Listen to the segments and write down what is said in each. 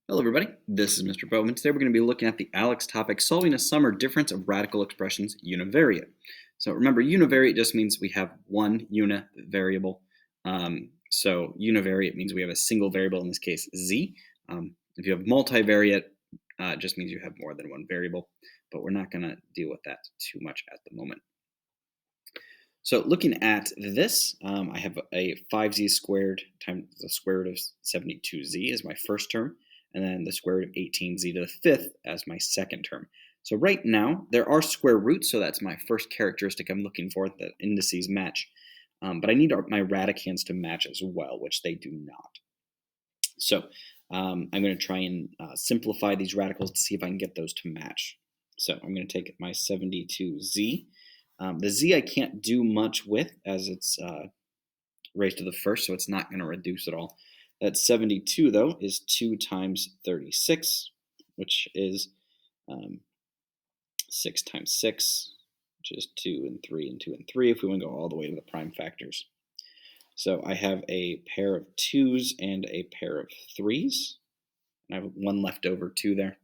Hello everybody, this is Mr. Bowman. Today we're going to be looking at the ALEKS topic, solving a sum or difference of radical expressions univariate. So remember, univariate just means we have one variable. So univariate means we have a single variable, in this case z. If you have multivariate, it just means you have more than one variable, but we're not going to deal with that too much at the moment. So looking at this, I have a 5z squared times the square root of 72z as my first term, and then the square root of 18z to the fifth as my second term. So right now, there are square roots, so that's my first characteristic I'm looking for, that indices match. But I need my radicands to match as well, which they do not. So I'm going to try and simplify these radicals to see if I can get those to match. So I'm going to take my 72z. The z I can't do much with, as it's raised to the first, so it's not going to reduce at all. That 72, though, is 2 times 36, which is 6 times 6, which is 2 and 3 and 2 and 3, if we want to go all the way to the prime factors. So I have a pair of 2's and a pair of 3's. And I have one left over 2 there.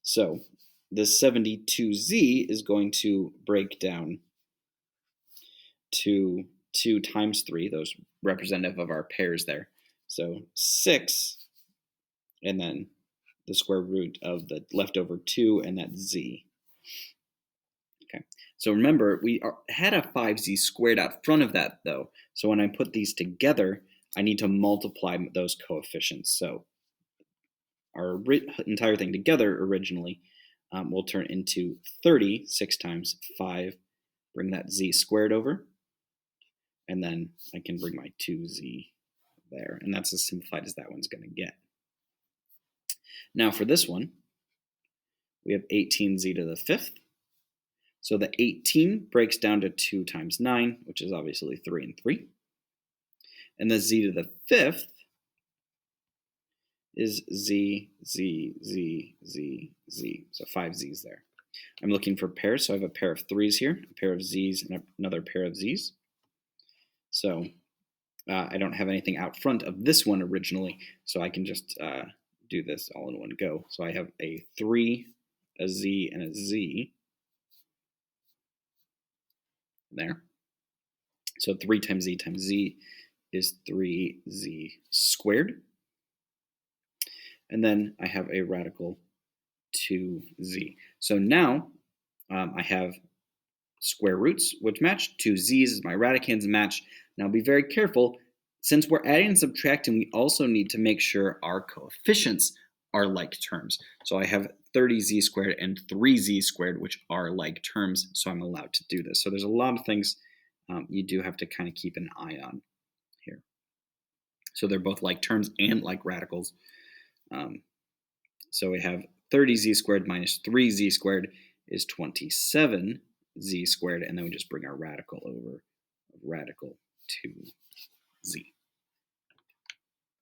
So the 72z is going to break down to 2 times 3, those representative of our pairs there. So 6, and then the square root of the leftover 2, and that's z. Okay, so remember, we had a 5z squared out front of that, though. So when I put these together, I need to multiply those coefficients. So our entire thing together originally will turn into 30, 6 times 5, bring that z squared over, and then I can bring my 2z there, and that's as simplified as that one's going to get. Now for this one, we have 18z to the fifth. So the 18 breaks down to 2 times 9, which is obviously 3 and 3. And the z to the fifth is z, z, z, z, z. So 5 z's there. I'm looking for pairs, so I have a pair of 3's here, a pair of z's, and another pair of z's. So I don't have anything out front of this one originally, so I can just do this all in one go. So I have a 3, a z, and a z there. So 3 times z is 3z squared. And then I have a radical 2z. So now I have square roots, which match. 2z's is my radicands match. Now be very careful. Since we're adding and subtracting, we also need to make sure our coefficients are like terms. So I have 30z squared and 3z squared, which are like terms, so I'm allowed to do this. So there's a lot of things you do have to kind of keep an eye on here. So they're both like terms and like radicals. So we have 30z squared minus 3z squared is 27z squared, and then we just bring our radical over, radical 2z.